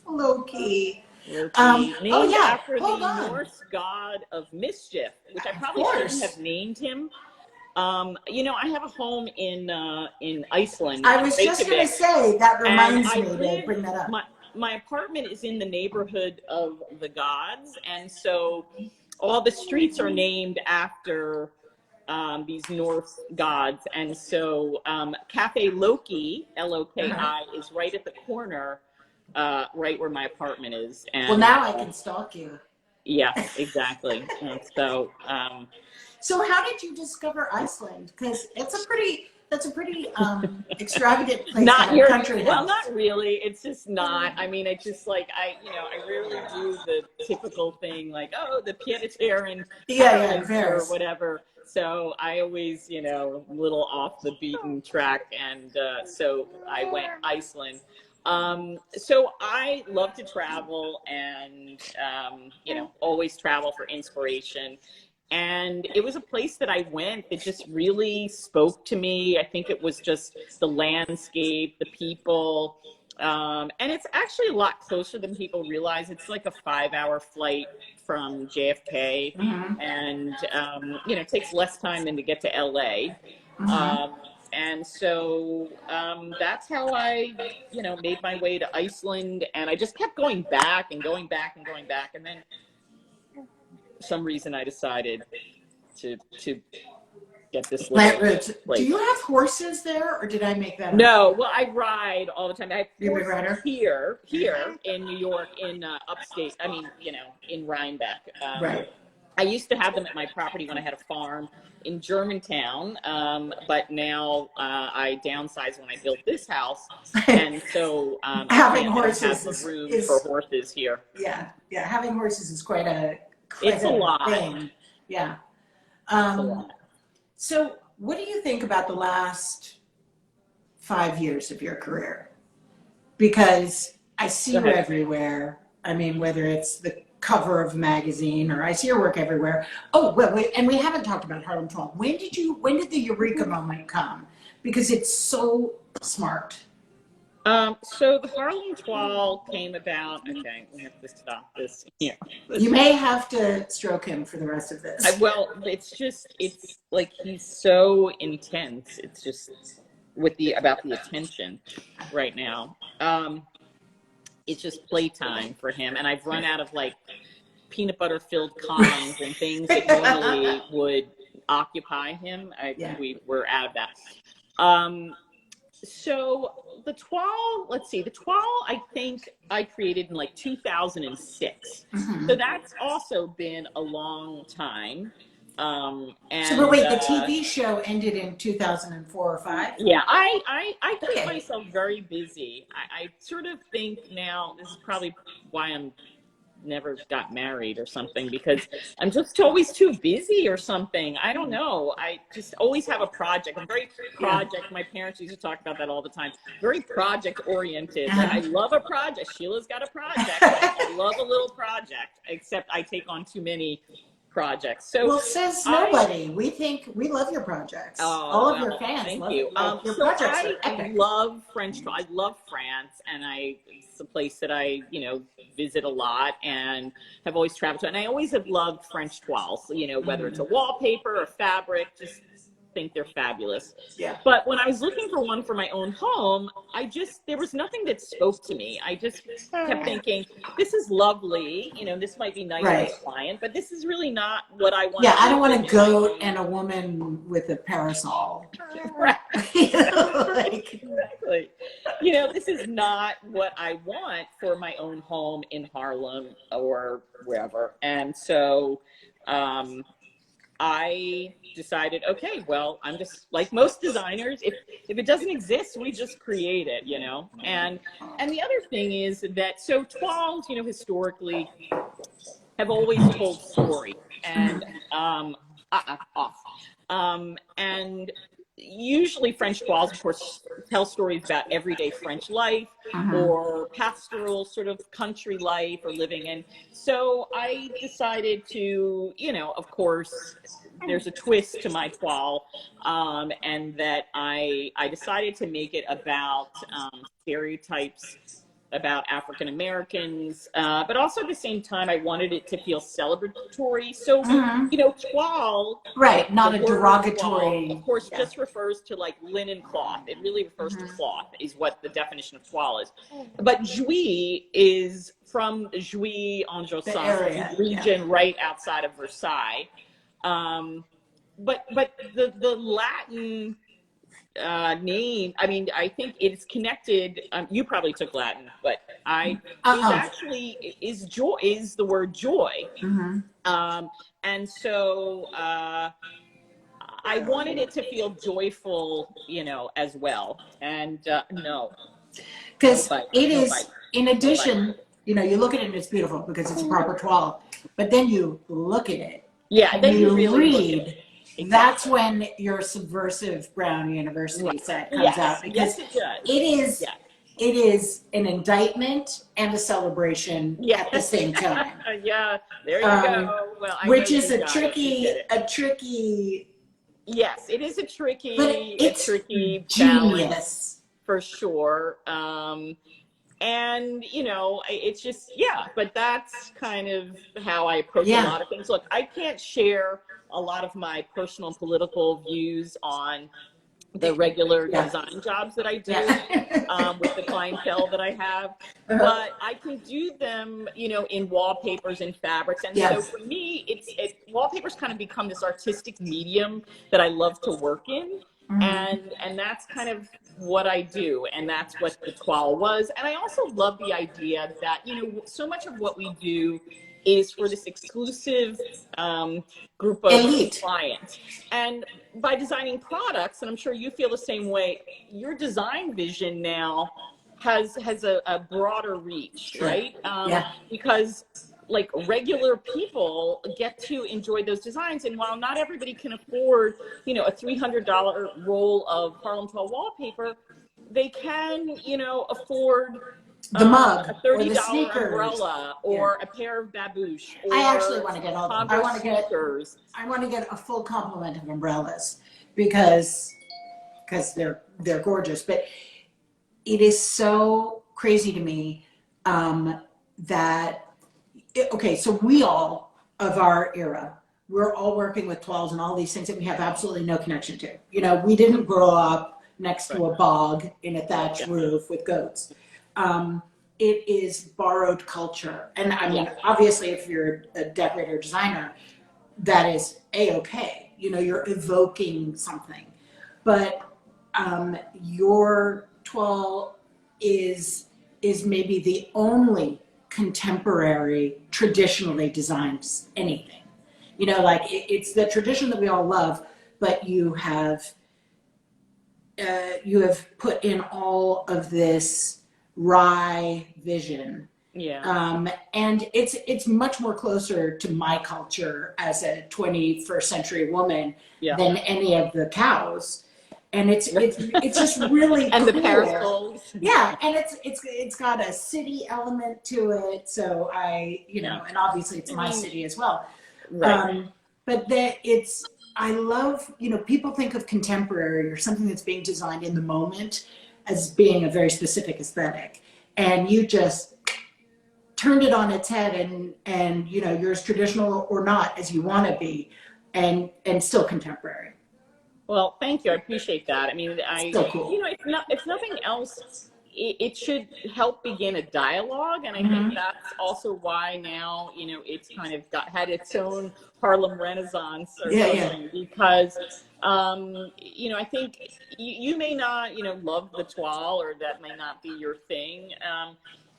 Loki. Named after the Norse god of mischief, which I probably shouldn't have named him. I have a home in Iceland. I was just going to say, that reminds me to bring that up. My apartment is in the neighborhood of the gods, and so all the streets are named after these Norse gods. And so Cafe Loki, L-O-K-I, is right at the corner, right where my apartment is. And, well, now I can stalk you. Yeah, exactly. And so how did you discover Iceland? Because that's a pretty extravagant place. Not your country house. Well, not really. It's just not. I mean, it's just like I rarely do the typical thing like, the pied-à-terre or whatever. So I always, a little off the beaten track, and so I went Iceland. So I love to travel and always travel for inspiration. And it was a place that I went that just really spoke to me. I think it was just the landscape, the people, and it's actually a lot closer than people realize. It's like a 5-hour flight from JFK, and it takes less time than to get to LA. And so that's how I, made my way to Iceland, and I just kept going back and going back and going back, and then for some reason I decided to get this plant roots. Do you have horses there, or did I make that up? No, well, I ride all the time. I have horses here in New York, in upstate. I mean, in Rhinebeck. Right. I used to have them at my property when I had a farm in Germantown, but now I downsized when I built this house, and so having horses have room for horses here. Yeah, having horses is quite a lot. Thing. Yeah. So, what do you think about the last 5 years of your career? Because I see you everywhere. I mean, whether it's the cover of a magazine, or I see your work everywhere. Oh, well, wait, and we haven't talked about Harlem 12. When did the eureka moment come? Because it's so smart. So the Harlem 12 came about. Okay, we have to stop this here. You may have to stroke him for the rest of this. Well, it's like he's so intense. It's just about the attention right now. It's just playtime for him, and I've run out of like peanut butter filled columns and things that normally would occupy him. We're out of that. So the 12, let's see, the 12, I think I created in like 2006. Mm-hmm. So that's also been a long time. But wait, the TV show ended in 2004 or 5? Yeah, I keep myself very busy. I sort of think now, this is probably why I'm never got married or something, because I'm just always too busy or something. I don't know. I just always have a project. I'm very project. My parents used to talk about that all the time. Very project oriented. I love a project. Sheila's got a project. I love a little project, except I take on too many projects. So, well, says nobody. We love your projects. All of your fans love you. Your projects are epic. I love French. I love France, and it's a place that I visit a lot and have always traveled to. And I always have loved French toiles. Whether it's a wallpaper or fabric, just think they're fabulous. Yeah. But when I was looking for one for my own home, there was nothing that spoke to me. I just kept thinking, this is lovely. This might be nice for a client, but this is really not what I want. Yeah, I don't want a goat and a woman with a parasol. Right. Exactly. This is not what I want for my own home in Harlem or wherever. And so, I decided, okay, well, I'm just like most designers. If it doesn't exist, we just create it, And the other thing is that toiles, historically, have always told story, and and usually French toiles, of course, tell stories about everyday French life or pastoral sort of country life or living. And so I decided to, of course, there's a twist to my toile, and that I decided to make it about stereotypes about African Americans, but also at the same time, I wanted it to feel celebratory. So, toile, right? Not a derogatory. Toile, of course, just refers to like linen cloth. It really refers to cloth, is what the definition of toile is. But Jouy is from Jouy-en-Josas region, right outside of Versailles. But the Latin name, I mean, I think it's connected. You probably took Latin, but is joy, is the word joy. And so I wanted it to feel joyful, as well. And because it is, in addition, you look at it and it's beautiful because it's a proper toile, but then you look at it. Yeah, and then you really read. Exactly. That's when your subversive Brown University set comes out, because it is an indictment and a celebration at the same time. Yeah, there you go. Well, which is a tricky. Yes, it is a tricky. But it's tricky genius for sure. And it's just but that's kind of how I approach a lot of things. Look, I can't share a lot of my personal and political views on the regular design jobs that I do with the clientele that I have, but I can do them, in wallpapers and fabrics. And so for me, wallpapers kind of become this artistic medium that I love to work in. And that's kind of what I do, and that's what the toile was. And I also love the idea that so much of what we do is for this exclusive group of clients. And by designing products, and I'm sure you feel the same way, your design vision now has a broader reach, right? Because like regular people get to enjoy those designs, and while not everybody can afford a $300 roll of Harlem 12 wallpaper, they can afford The mug A or the $30 sneakers. umbrella or a pair of babouche or I actually want to get all. I Converse want to get. sneakers. I want to get a full complement of umbrellas because they're gorgeous. But it is so crazy to me that okay, so we all of our era, we're all working with toiles and all these things that we have absolutely no connection to. You know, we didn't grow up next to a bog in a thatched roof with goats. It is borrowed culture. And I mean, obviously, if you're a decorator or designer, that is a-okay. You know, you're evoking something. But your toile is maybe the only contemporary, traditionally designed anything. You know, like it's the tradition that we all love, but you have put in all of this wry vision. And it's much more closer to my culture as a 21st century woman than any of the cows. And it's just really and cool. The parasols. Yeah, and it's got a city element to it. So and obviously it's my city as well. Right. But I love, people think of contemporary or something that's being designed in the moment as being a very specific aesthetic. And you just turned it on its head and you're as traditional or not as you want to be and still contemporary. Well, thank you. I appreciate that. I mean, So cool. If nothing else, it should help begin a dialogue. And I think that's also why now, it's kind of had its own Harlem Renaissance or something, because, I think you may not, love the toile, or that may not be your thing.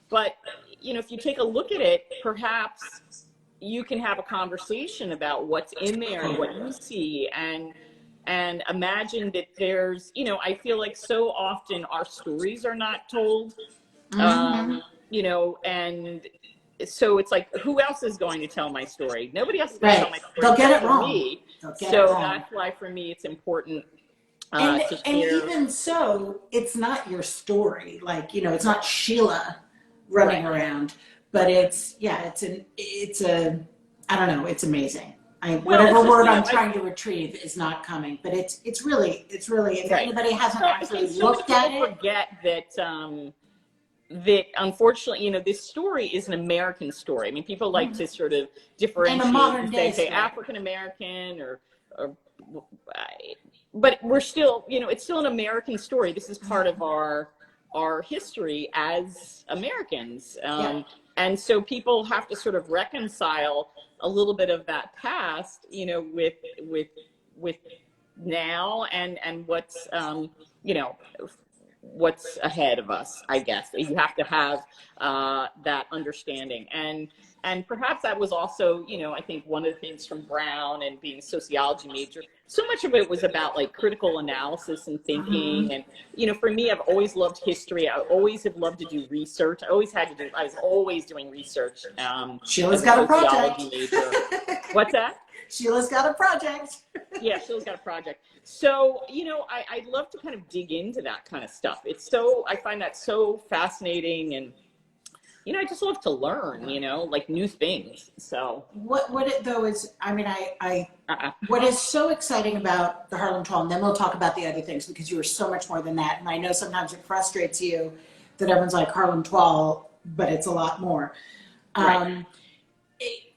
But, if you take a look at it, perhaps you can have a conversation about what's in there and what you see, and imagine that there's, I feel like so often our stories are not told, and so it's like, who else is going to tell my story? Nobody else is going to tell my story. They'll get it for wrong. me. So that's why for me it's important and to share. Even so, it's not your story. Like, it's not Sheila running around, but it's I don't know, it's amazing. Whatever word I'm trying to retrieve is not coming, but it's really, if anybody hasn't actually looked at it. Forget that unfortunately, this story is an American story. I mean, people like to sort of differentiate and say African American or, but we're still, it's still an American story. This is part of our history as Americans. And so people have to sort of reconcile a little bit of that past, with now and what's, what's ahead of us, I guess. You have to have that understanding. And perhaps that was also, I think one of the things from Brown and being a sociology major, so much of it was about like critical analysis and thinking. And, for me, I've always loved history. I always have loved to do research. I was always doing research. Sheila's got a project. Major. What's that? Sheila's got a project. Yeah, Sheila's got a project. So, I'd love to kind of dig into that kind of stuff. I find that so fascinating, and, I just love to learn, like new things. So what it though is, I mean, what is so exciting about the Harlem Toile, and then we'll talk about the other things because you are so much more than that. And I know sometimes it frustrates you that everyone's like Harlem Toile, but it's a lot more.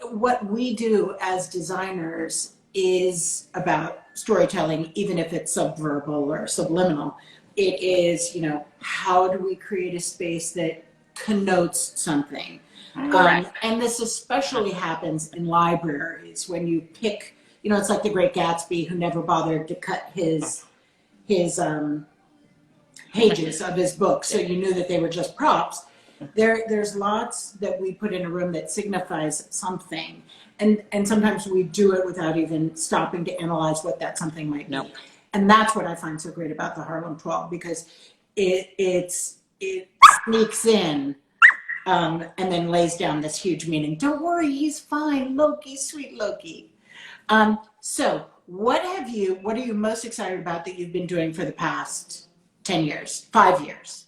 What we do as designers is about storytelling, even if it's subverbal or subliminal. It is, how do we create a space that connotes something? And this especially happens in libraries when you pick, it's like the Great Gatsby, who never bothered to cut his pages of his book, so you knew that they were just props. There's lots that we put in a room that signifies something, and sometimes we do it without even stopping to analyze what that something might be. And that's what I find so great about the Harlem Toile, because it sneaks in and then lays down this huge meaning. Don't worry, he's fine, Loki, sweet Loki. So what are you most excited about that you've been doing for the past 10 years, 5 years?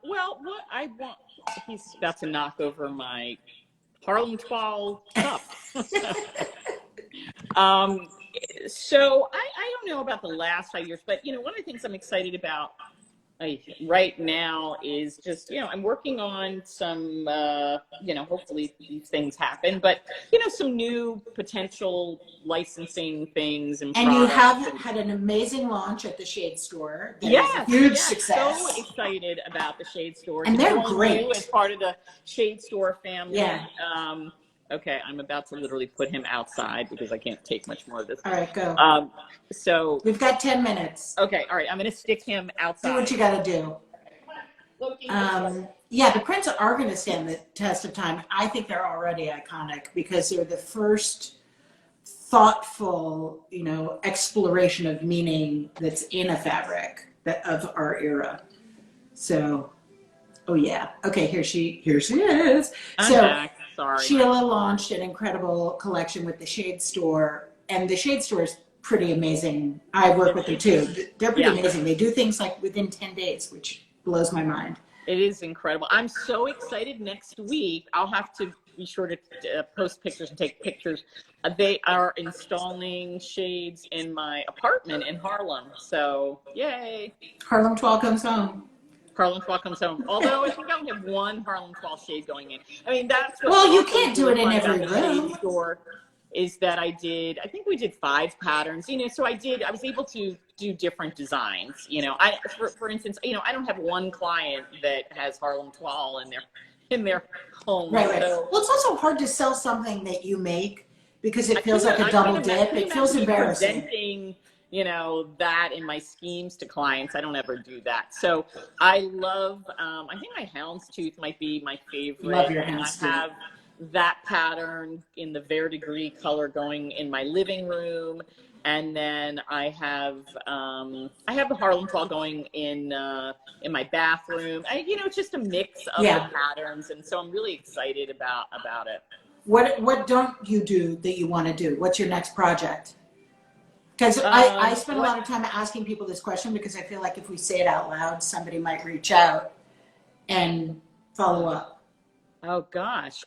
Well, what I want, he's about to knock over my Harlem 12 cup. um, so I don't know about the last 5 years, but one of the things I'm excited about right now is just, I'm working on some, hopefully these things happen, but, some new potential licensing things and And you products. have had an amazing launch at the Shade Store. That Yes, is a huge yes, success. so excited about the Shade Store. And to they're join great. you as part of the Shade Store family. Yeah. Okay, I'm about to literally put him outside because I can't take much more of this. All right, go. So we've got 10 minutes. Okay, all right, I'm going to stick him outside. Do what you got to do. Yeah, the prints are going to stand the test of time. I think they're already iconic because they're the first thoughtful, exploration of meaning that's in a fabric of our era. So, oh yeah. Okay, here she is. I'm back. Sorry. Shelia launched an incredible collection with the Shade Store, and the Shade Store is pretty amazing. I work with them too. They're pretty amazing. They do things like within 10 days, which blows my mind. It is incredible. I'm so excited. Next week, I'll have to be sure to post pictures and take pictures. They are installing shades in my apartment in Harlem. So, yay. Harlem 12 comes home. Harlem 12 comes home. Although I think I only have one Harlem 12 shade going in. I mean, that's what. Well, you can't do it in every room. Store is that I think we did 5 patterns, so I was able to do different designs, for instance, I don't have one client that has Harlem 12 in their home. Right. So, well, it's also hard to sell something that you make because it feels like a double dip. It feels embarrassing. Presenting, that in my schemes to clients. I don't ever do that. So I love, I think my houndstooth might be my favorite. Love your houndstooth. I have that pattern in the verdigris color going in my living room. And then I have the Harlem 12 going in my bathroom. It's just a mix of the patterns. And so I'm really excited about it. What don't you do that you want to do? What's your next project? Because I spend a lot of time asking people this question because I feel like if we say it out loud, somebody might reach out and follow up. Oh gosh.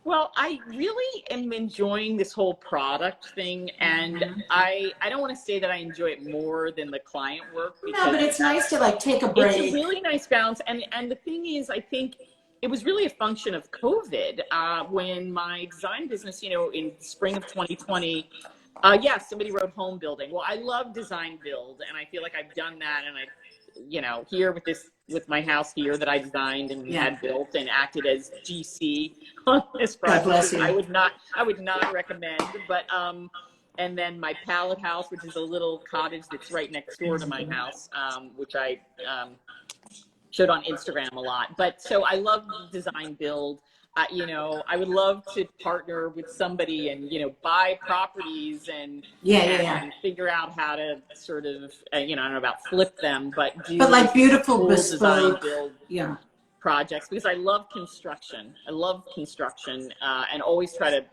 Well, I really am enjoying this whole product thing, and I don't want to say that I enjoy it more than the client work. No, but it's nice to take a break. It's a really nice balance, and the thing is, I think it was really a function of COVID when my design business, in spring of 2020. Somebody wrote home building. Well, I love design build, and I feel like I've done that, and here with my house here that I designed and had built and acted as GC on this project. God bless you. I would not recommend, but and then my pallet house, which is a little cottage that's right next door to my house, which I showed on Instagram a lot. But so I love design build. I would love to partner with somebody and, buy properties and figure out how to sort of, I don't know about flip them, but like beautiful cool bespoke design build projects because I love construction. And always try to,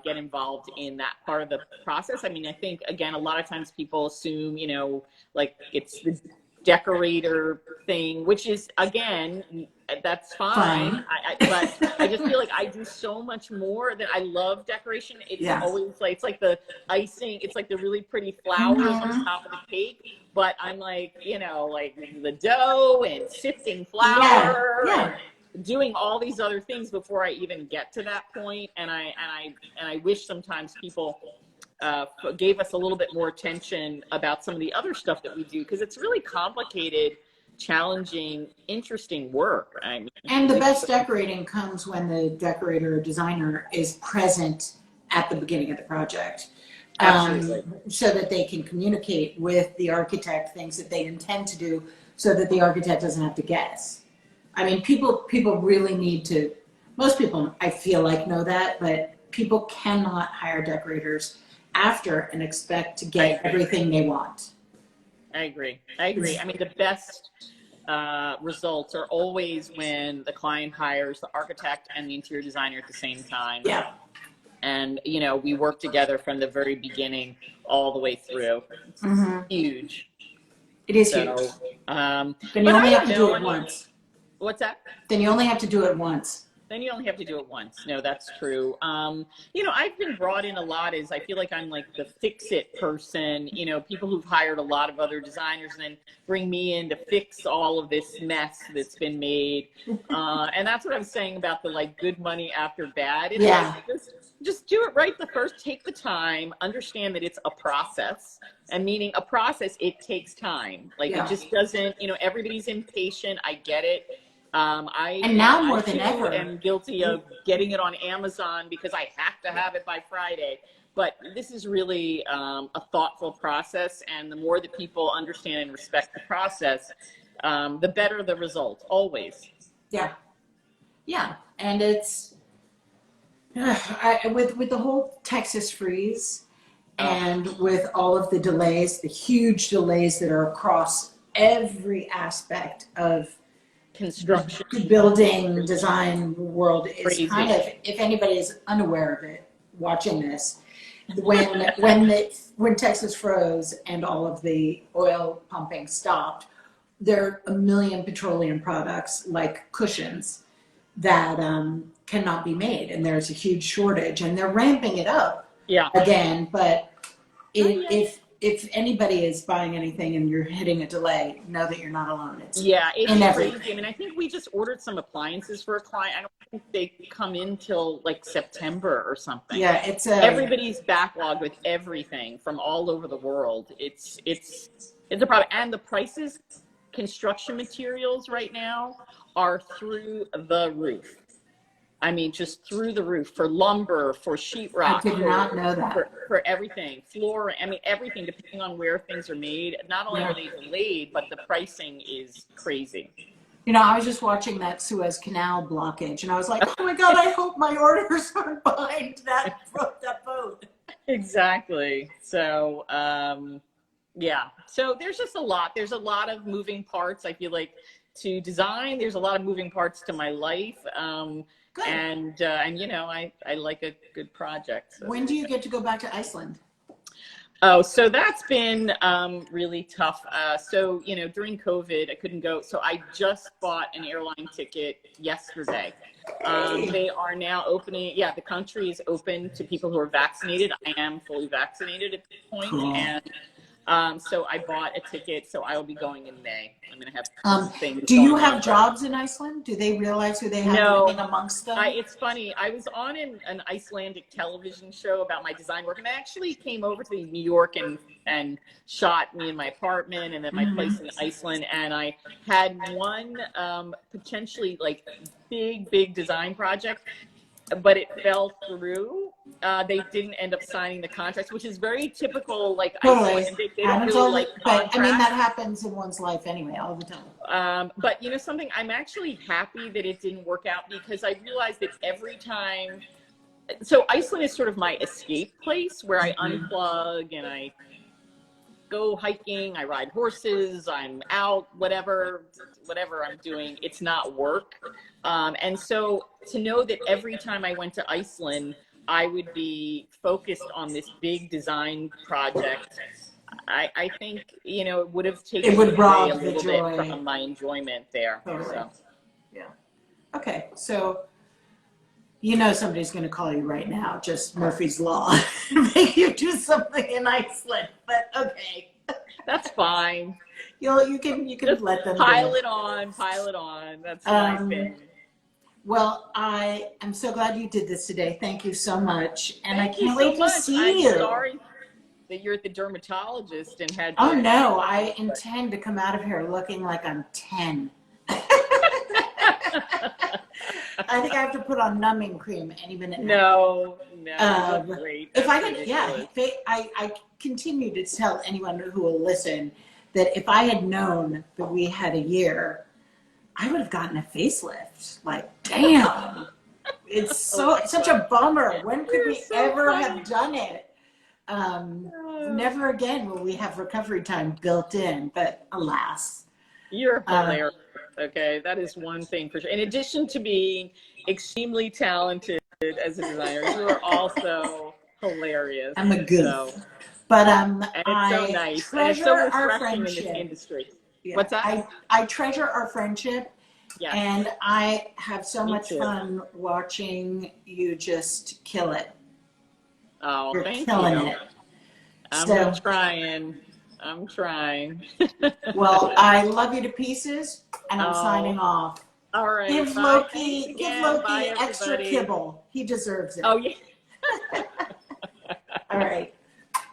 get involved in that part of the process. I mean, I think, again, a lot of times people assume, it's the decorator thing, which is, again, that's fine. But I just feel like I do so much more that I love decoration. It's always it's like the icing, it's like the really pretty flowers on top of the cake. But I'm like the dough and sifting flour and doing all these other things before I even get to that point. And I wish sometimes people gave us a little bit more attention about some of the other stuff that we do because it's really complicated, challenging, interesting work. And the best decorating comes when the decorator or designer is present at the beginning of the project. So that they can communicate with the architect things that they intend to do so that the architect doesn't have to guess. I mean, people really need to, most people I feel like know that, but people cannot hire decorators after and expect to get everything they want. I agree. I mean, the best results are always when the client hires the architect and the interior designer at the same time. Yeah. And, we work together from the very beginning all the way through. It's huge. It is So, huge. um, Then you but only I have don't to know. do I it mean, once. what's that? Then you only have to do it once. Then you only have to do it once. No, that's true. You know, I've been brought in a lot as I feel like I'm like the fix it person, you know, people who've hired a lot of other designers and then bring me in to fix all of this mess that's been made. And that's what I'm saying about the like good money after bad. It's Yeah. like just do it right the first, take the time, understand that it's a process. And meaning a process, it takes time. Like Yeah. it just doesn't, you know, everybody's impatient. I get it. And now more I than too ever. am guilty of getting it on Amazon because I have to have it by Friday. But this is really a thoughtful process, and the more that people understand and respect the process, the better the result, always. Yeah. Yeah. And it's with the whole Texas freeze and with all of the delays, the huge delays that are across every aspect of Construction, the building design world is crazy. kind of, if anybody is unaware of it, watching this, when Texas froze and all of the oil pumping stopped, there are a million petroleum products like cushions that cannot be made, and there's a huge shortage, and they're ramping it up Yeah. again. But if anybody is buying anything and you're hitting a delay, know that you're not alone. It's Yeah, it's in crazy. everything. I mean, I think we just ordered some appliances for a client. I don't think they come in till like September or something. Yeah, it's Everybody's backlogged with everything from all over the world. It's a problem, and the prices, construction materials right now are through the roof. I mean, just through the roof for lumber, for sheetrock. I did not know that. For everything, floor, I mean, everything, depending on where things are made. Not only are they delayed, but the pricing is crazy. You know, I was just watching that Suez Canal blockage, and I was like, oh my God, I hope my orders aren't behind that boat. Exactly. So, yeah. So there's just a lot. There's a lot of moving parts. I feel like to design, there's a lot of moving parts to my life. Good. And you know, I like a good project. So. When do you get to go back to Iceland? Oh, so that's been really tough. So, you know, during COVID, I couldn't go. So I just bought an airline ticket yesterday. They are now opening. Yeah, the country is open to people who are vaccinated. I am fully vaccinated at this point. Cool. And so I bought a ticket. So I will be going in May. I'm going to have things. Do you have jobs in Iceland? Do they realize who they have living amongst them? It's funny. I was on an Icelandic television show about my design work, and I actually came over to New York and shot me in my apartment and then my place in Iceland. And I had one potentially like big design project, but it fell through. They didn't end up signing the contracts, which is very typical. Like Icelandic, they don't really like contracts. But I mean, that happens in one's life anyway, all the time. But you know something, I'm actually happy that it didn't work out, because I realized that every time, so Iceland is sort of my escape place where I unplug and I go hiking, I ride horses, I'm out, whatever I'm doing, it's not work. And so to know that every time I went to Iceland, I would be focused on this big design project, I think, you know, it would have taken away a little bit from my enjoyment there. Totally. So. Yeah. Okay. So, you know, somebody's going to call you right now, just Murphy's Law, make you do something in Iceland, but okay. That's fine. You can just let them pile it on. That's my thing. Well, I am so glad you did this today. Thank you so much. And I can't wait to see you. I'm sorry that you're at the dermatologist and had. Oh no, I intend to come out of here looking like I'm 10. I think I have to put on numbing cream any minute now. No, great. If I could, I continue to tell anyone who will listen that if I had known that we had a year, I would have gotten a facelift. Like, damn, it's such a bummer. When could we ever have done it? Never again will we have recovery time built in, but alas. You're hilarious. Okay, that is one thing for sure. In addition to being extremely talented as a designer, you are also hilarious. I'm a goof. But And it's so I nice. And it's treasure so our refreshing in this friendship. industry. Yeah, What's that? I treasure our friendship, Yes. and I have so Me much too. fun watching you just kill it. Oh, You're thank killing you. it. I'm So, trying. I'm trying. well, I love you to pieces, and I'm signing Oh, off. all right. Bye. Thanks Give again. Bye, Loki extra everybody. kibble. He deserves it. Oh, yeah. All right.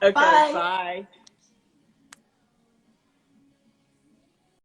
Okay. Bye. Bye.